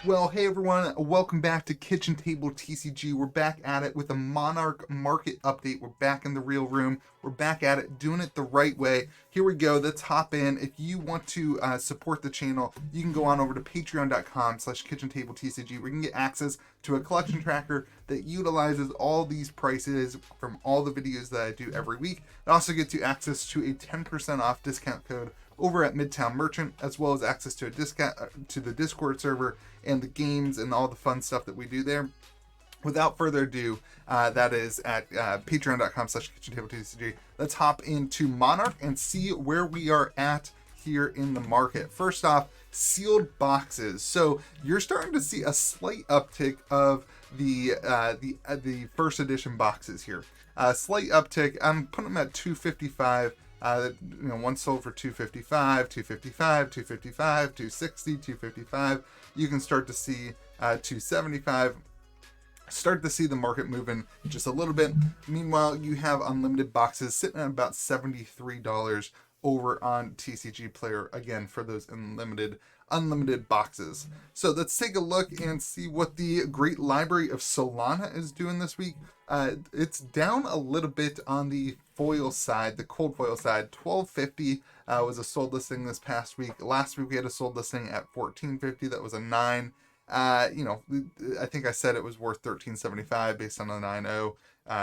Well, hey everyone, welcome back to Kitchen Table TCG. We're back at it with a Monarch market update. We're back in the real room. We're back at it, doing it the right way. Here we go. Let's hop in. If you want to support the channel, you can go on over to patreon.com/KitchenTableTCG where you can get access to a collection tracker that utilizes all these prices from all the videos that I do every week. It also gets you access to a 10% off discount code over at Midtown Merchant, as well as access to a discount to the Discord server and the games and all the fun stuff that we do there. Without further ado, that is at patreon.com/KitchenTableTCG. Let's hop into Monarch and see where we are at here in the market. First off, sealed boxes. So you're starting to see a slight uptick of the first edition boxes here. Slight uptick. I'm putting them at 255. One sold for 255, 255, 255, 260, 255. You can start to see 275. Start to see the market moving just a little bit. Meanwhile, you have unlimited boxes sitting at about $73 over on TCG Player, again, for those unlimited boxes. So let's take a look and see what the great library of Solana is doing this week. It's down a little bit on the foil side, the cold foil side. 1250 was a sold listing this past week. Last week we had a sold listing at 1450. That was a 9. I think I said it was worth 1375 based on a 9.0.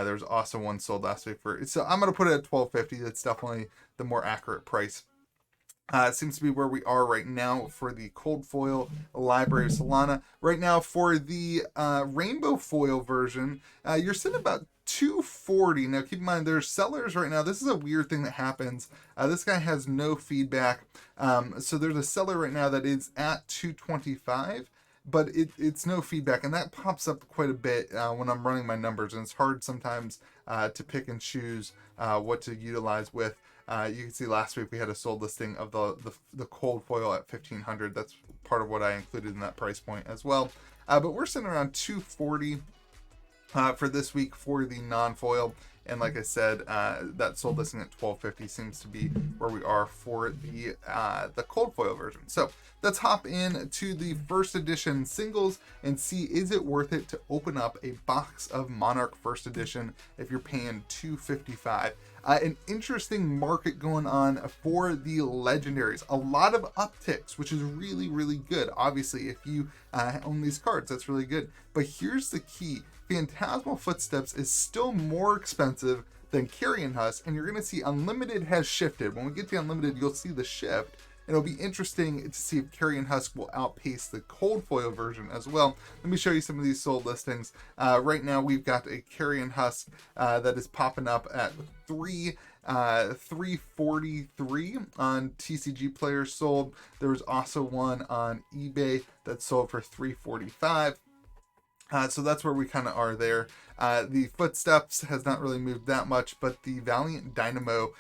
There was also one sold last week so I'm going to put it at 1250. That's definitely the more accurate price. It seems to be where we are right now for the cold foil library of Solana. Right now for the rainbow foil version, you're sitting about 240. Now keep in mind there's sellers right now. This is a weird thing that happens. This guy has no feedback. So there's a seller right now that is at 225. But it's no feedback, and that pops up quite a bit when I'm running my numbers, and it's hard sometimes to pick and choose what to utilize with. You can see last week we had a sold listing of the cold foil at 1500. That's part of what I included in that price point as well. But we're sitting around 240 for this week for the non-foil. And like I said, that sold listing at 1250 seems to be where we are for the cold foil version. So let's hop in to the first edition singles and see, is it worth it to open up a box of Monarch first edition if you're paying $255? An interesting market going on for the legendaries. A lot of upticks, which is really, really good. Obviously, if you own these cards, that's really good. But here's the key. Phantasmal Footsteps is still more expensive than Carrion Husk, and you're going to see Unlimited has shifted. When we get to Unlimited, you'll see the shift. It'll be interesting to see if Carrion Husk will outpace the cold foil version as well. Let me show you some of these sold listings. Right now, we've got a Carrion Husk that is popping up at 343 on TCG Player sold. There was also one on eBay that sold for 345. So that's where we kind of are there. The Footsteps has not really moved that much, but the Valiant Dynamo,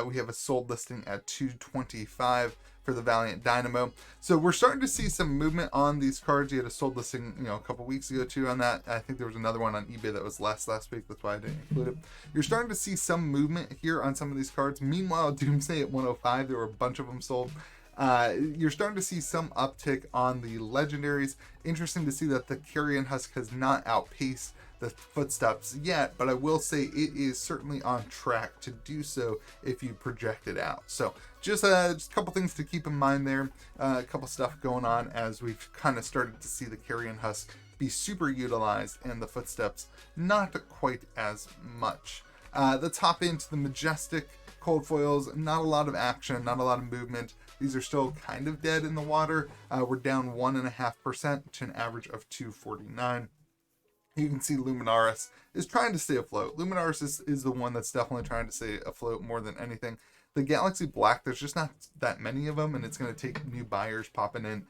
we have a sold listing at 225 for the Valiant Dynamo. So we're starting to see some movement on these cards. You had a sold listing, a couple weeks ago too on that. I think there was another one on eBay that was last week. That's why I didn't include it. You're starting to see some movement here on some of these cards. Meanwhile, Doomsday at 105, there were a bunch of them sold. You're starting to see some uptick on the legendaries. Interesting to see that the Carrion Husk has not outpaced the Footsteps yet, but I will say it is certainly on track to do so if you project it out. So just a couple things to keep in mind there. A couple stuff going on as we've kind of started to see the Carrion Husk be super utilized and the Footsteps not quite as much. Let's hop into the Majestic cold foils. Not a lot of action, not a lot of movement. These are still kind of dead in the water. We're down 1.5% to an average of 249. You can see Luminaris is trying to stay afloat. Luminaris is the one that's definitely trying to stay afloat more than anything. The Galaxy Black, there's just not that many of them, and it's going to take new buyers popping in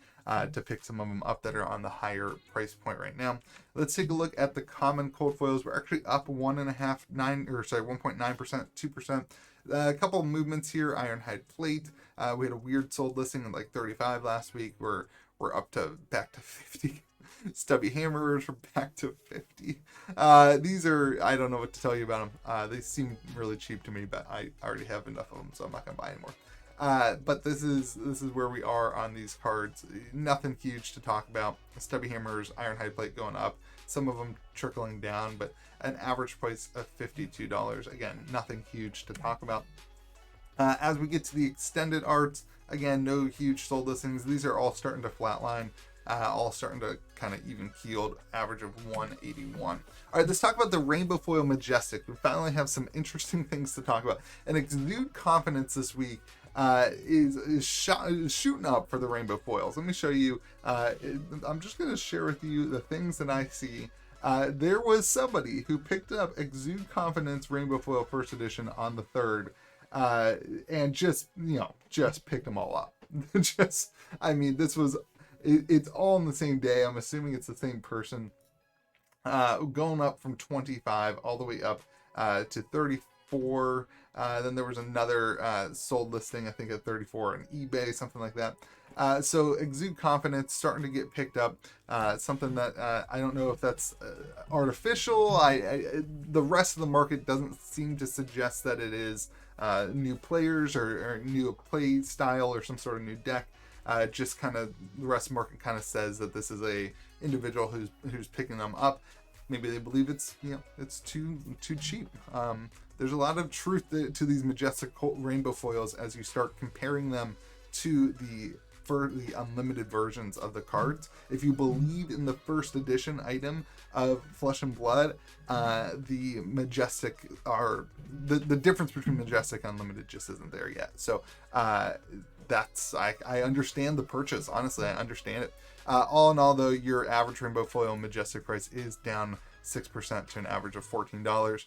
to pick some of them up that are on the higher price point right now. Let's take a look at the common cold foils. We're actually up 1.9%, 2%. A couple of movements here. Ironhide Plate. We had a weird sold listing of like 35 last week. We're up to back to 50. Stubby Hammerers are back to 50. These are, I don't know what to tell you about them. They seem really cheap to me, but I already have enough of them, so I'm not going to buy anymore. But this is where we are on these cards. Nothing huge to talk about. Stubby Hammers, Ironhide Plate going up, some of them trickling down, but an average price of $52. Again, nothing huge to talk about. As we get to the extended arts, again, no huge sold listings. These are all starting to flatline, all starting to kind of even keeled, average of 181. All right, let's talk about the Rainbow Foil Majestic. We finally have some interesting things to talk about. And Exude Confidence this week is shooting up for the Rainbow Foils. Let me show you. I'm just going to share with you the things that I see. There was somebody who picked up Exude Confidence Rainbow Foil First Edition on the 3rd. And just picked them all up. This was, it's all in the same day. I'm assuming it's the same person, going up from 25 all the way up, to 34. Then there was another, sold listing, I think at 34 on eBay, something like that. So Exude Confidence starting to get picked up, something that I don't know if that's artificial. The rest of the market doesn't seem to suggest that it is new players or new play style or some sort of new deck. Just kind of the rest of the market kind of says that this is a individual who's picking them up. Maybe they believe it's too cheap. There's a lot of truth to these Majestic Rainbow Foils as you start comparing them to the unlimited versions of the cards. If you believe in the first edition item of Flesh and Blood, the Majestic are the difference between Majestic and Unlimited just isn't there yet. So I understand the purchase. Honestly, I understand it. All in all, though, your average Rainbow Foil Majestic price is down 6% to an average of $14.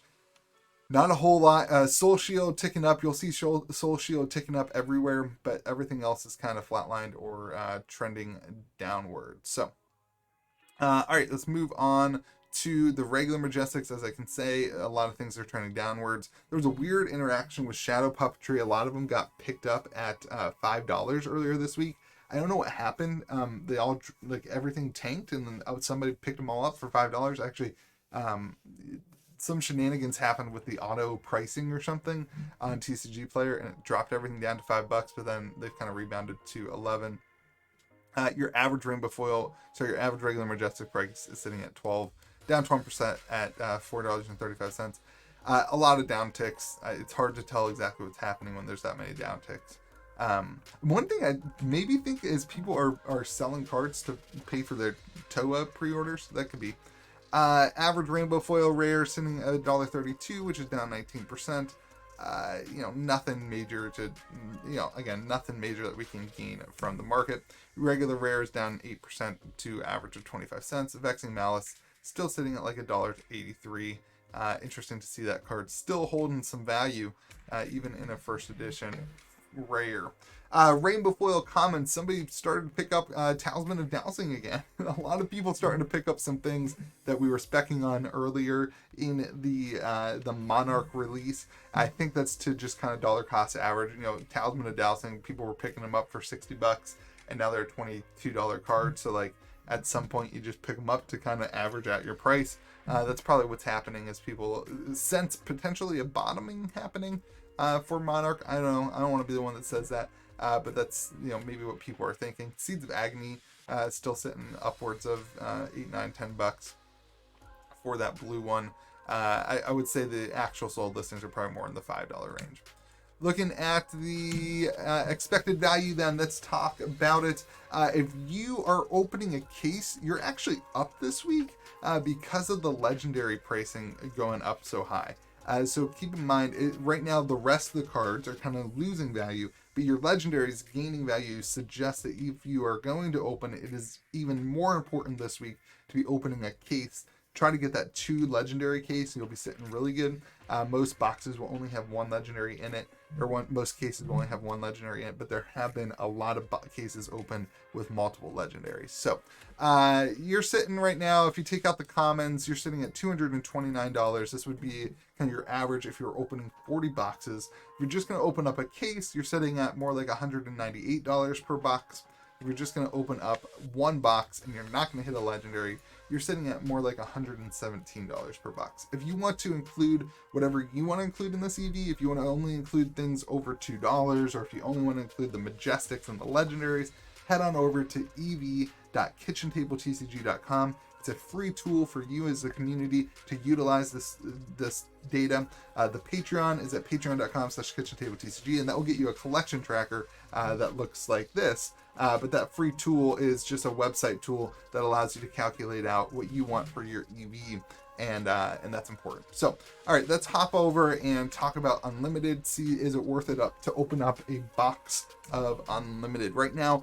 Not a whole lot. Soul Shield ticking up. You'll see Soul Shield ticking up everywhere, but everything else is kind of flatlined or trending downward. So, all right, let's move on to the regular Majestics. As I can say, a lot of things are trending downwards. There was a weird interaction with Shadow Puppetry. A lot of them got picked up at $5 earlier this week. I don't know what happened. They all, everything tanked, and then somebody picked them all up for $5. Actually, some shenanigans happened with the auto pricing or something on TCG Player, and it dropped everything down to $5, but then they've kind of rebounded to 11. Your average your average regular Majestic price is sitting at 12, down 20% at $4.35. A lot of down ticks. It's hard to tell exactly what's happening when there's that many down ticks. One thing I maybe think is people are selling cards to pay for their TOA pre-orders. That could be. Average Rainbow Foil Rare sitting at $1.32, which is down 19%. Nothing major nothing major that we can gain from the market. Regular Rare is down 8% to average of 25 cents. Vexing Malice still sitting at like $1.83. Interesting to see that card still holding some value, even in a first edition rare. Rainbow Foil Commons, somebody started to pick up Talisman of Dowsing again. A lot of people starting to pick up some things that we were specking on earlier in the Monarch release. I think that's to just kind of dollar cost average. Talisman of Dowsing, people were picking them up for $60, and now they're $22 cards. So at some point you just pick them up to kind of average out your price. That's probably what's happening, is people sense potentially a bottoming happening for Monarch. I don't know. I don't want to be the one that says that. But that's, maybe what people are thinking. Seeds of Agony still sitting upwards of $8, $9, $10 for that blue one. I would say the actual sold listings are probably more in the $5 range. Looking at the expected value, then let's talk about it. If you are opening a case, you're actually up this week because of the legendary pricing going up so high. So keep in mind, right now the rest of the cards are kind of losing value, but your legendaries gaining value suggests that if you are going to open, it is even more important this week to be opening a case. Try to get that 2 legendary case, and you'll be sitting really good. Most boxes will only have 1 legendary in it, or most cases will only have 1 legendary in it, but there have been a lot of cases open with multiple legendaries. So you're sitting right now, if you take out the commons, you're sitting at $229. This would be kind of your average if you're opening 40 boxes. If you're just going to open up a case, you're sitting at more like $198 per box. if you're just going to open up one box and you're not going to hit a legendary, you're sitting at more like $117 per box. If you want to include whatever you want to include in this EV, if you want to only include things over $2, or if you only want to include the Majestics and the legendaries, head on over to ev.kitchenttabletcg.com. It's a free tool for you as a community to utilize this data. The Patreon is at patreon.com/kitchenttabletcg, and that will get you a collection tracker that looks like this. But that free tool is just a website tool that allows you to calculate out what you want for your EV, and that's important. So, all right, let's hop over and talk about Unlimited. See, is it worth it to open up a box of Unlimited right now?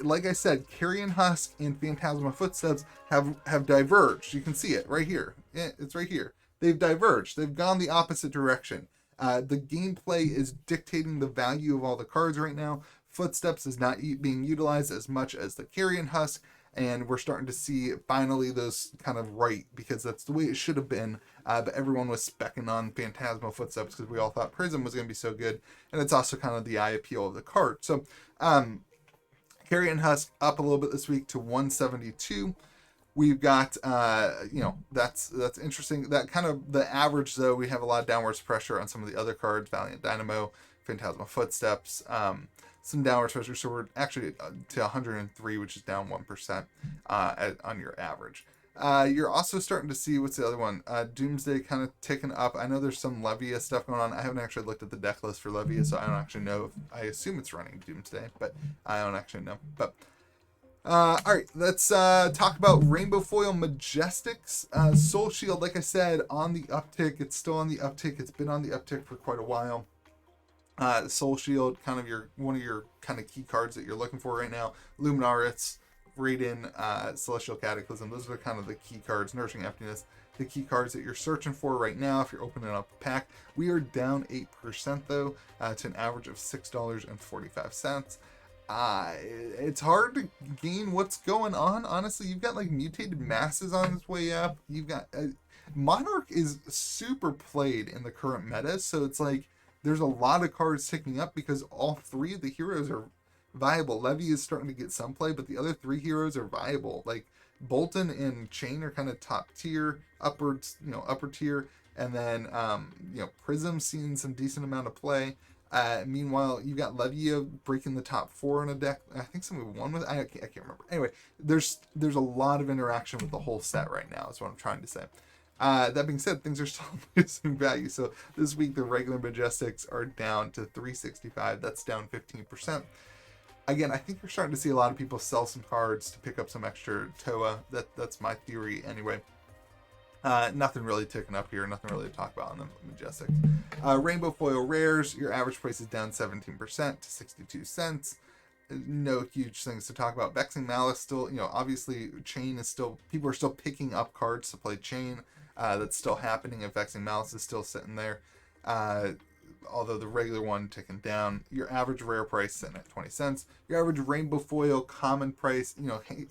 Like I said, Carrion Husk and Phantasma Footsteps have diverged. You can see it right here. It's right here. They've diverged. They've gone the opposite direction. The gameplay is dictating the value of all the cards right now. Footsteps is not being utilized as much as the Carrion Husk, and we're starting to see finally those kind of right, because that's the way it should have been. But everyone was specking on Phantasma Footsteps because we all thought Prism was going to be so good, and it's also kind of the eye appeal of the card. So Carrion Husk up a little bit this week to 172. We've got, that's interesting. That kind of the average, though, we have a lot of downwards pressure on some of the other cards, Valiant Dynamo, Phantasma Footsteps, some downward pressure. So we're actually to 103, which is down 1% on your average. You're also starting to see, what's the other one? Doomsday kind of ticking up. I know there's some Levia stuff going on. I haven't actually looked at the deck list for Levia, so I don't actually know. I assume it's running Doomsday, but I don't actually know. But all right, let's talk about Rainbow Foil Majestics. Soul Shield, like I said, on the uptick. It's still on the uptick. It's been on the uptick for quite a while. Soul Shield, kind of one of your kind of key cards that you're looking for right now. Luminaris, Raiden, Celestial Cataclysm. Those are kind of the key cards. Nourishing Emptiness, the key cards that you're searching for right now if you're opening up a pack. We are down 8% though, to an average of $6.45. It's hard to gain what's going on. Honestly, you've got like Mutated Masses on its way up. You've got Monarch is super played in the current meta, so it's like there's a lot of cards ticking up because all three of the heroes are viable. Levy is starting to get some play, but the other three heroes are viable. Like Bolton and Chain are kind of top tier, upper tier, and then Prism seeing some decent amount of play. Meanwhile, you got Levia breaking the top 4 in a deck. I think somebody won with. I can't remember. Anyway, there's a lot of interaction with the whole set right now. Is what I'm trying to say. That being said, things are still losing value. So this week, the regular Majestics are down to 365. That's down 15%. Again, I think you're starting to see a lot of people sell some cards to pick up some extra TOA. That's my theory anyway. Nothing really ticking up here. Nothing really to talk about on the Majestics. Rainbow Foil Rares, your average price is down 17% to 62 cents. No huge things to talk about. Vexing Malice still, obviously Chain is still, people are still picking up cards to play Chain. That's still happening, and Vexing Malice is still sitting there. Although the regular one ticking down. Your average rare price sitting at 20 cents. Your average Rainbow Foil common price,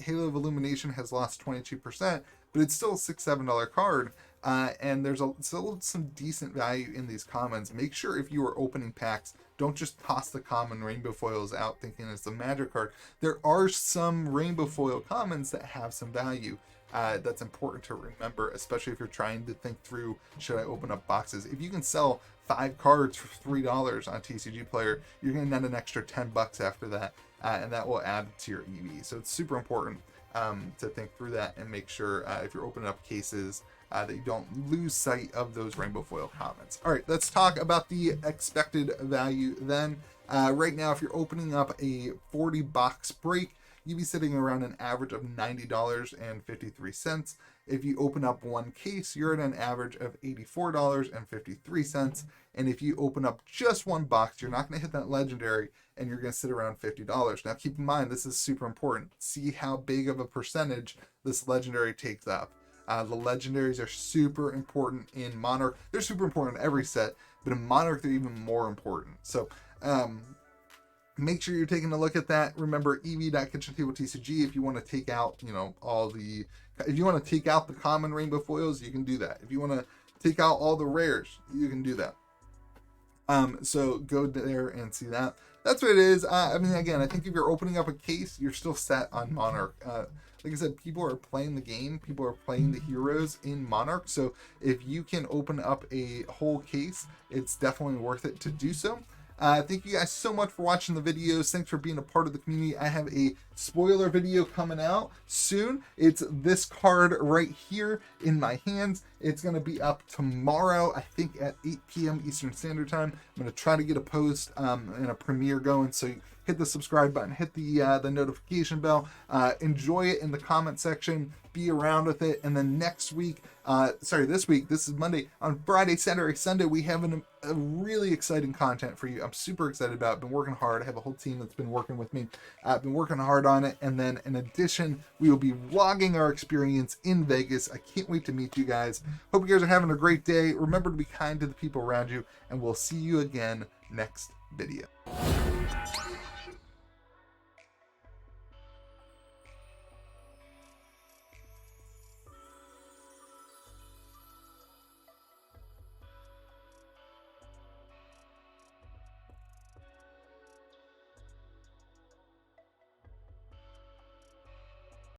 Halo of Illumination has lost 22%, but it's still a $6-7 card. And there's still some decent value in these commons. Make sure if you are opening packs, don't just toss the common Rainbow Foils out thinking it's a magic card. There are some Rainbow Foil commons that have some value. That's important to remember, especially if you're trying to think through, should I open up boxes? If you can sell 5 cards for $3 on TCG Player, you're going to net an extra $10 after that, and that will add to your EV. So it's super important to think through that and make sure if you're opening up cases that you don't lose sight of those Rainbow Foil commons. All right, let's talk about the expected value then. Right now, if you're opening up a 40 box break, you'd be sitting around an average of $90.53. If you open up one case, you're at an average of $84.53. And if you open up just one box, you're not going to hit that legendary, and you're going to sit around $50. Now, keep in mind, this is super important. See how big of a percentage this legendary takes up. The legendaries are super important in Monarch. They're super important in every set, but in Monarch, they're even more important. So, make sure you're taking a look at that. Remember, ev.kitchenttabletcg, if you want to take out, if you want to take out the common Rainbow Foils, you can do that. If you want to take out all the rares, you can do that. So go there and see that. That's what it is. I mean, again, I think if you're opening up a case, you're still set on Monarch. Like I said, people are playing the game. People are playing the heroes in Monarch. So if you can open up a whole case, it's definitely worth it to do so. Thank you guys so much for watching the videos. Thanks for being a part of the community. I have a spoiler video coming out soon. It's this card right here in my hands. It's going to be up tomorrow, I think at 8 p.m. Eastern Standard Time. I'm going to try to get a post and a premiere going. So hit the subscribe button, hit the notification bell, enjoy it in the comment section, be around with it. And then next week, this week, this is Monday, on Friday, Saturday, Sunday, we have a really exciting content for you. I'm super excited about it. Been working hard. I have a whole team that's been working with me. I've been working hard on it. And then in addition, we will be vlogging our experience in Vegas. I can't wait to meet you guys. Hope you guys are having a great day. Remember to be kind to the people around you, and we'll see you again next video.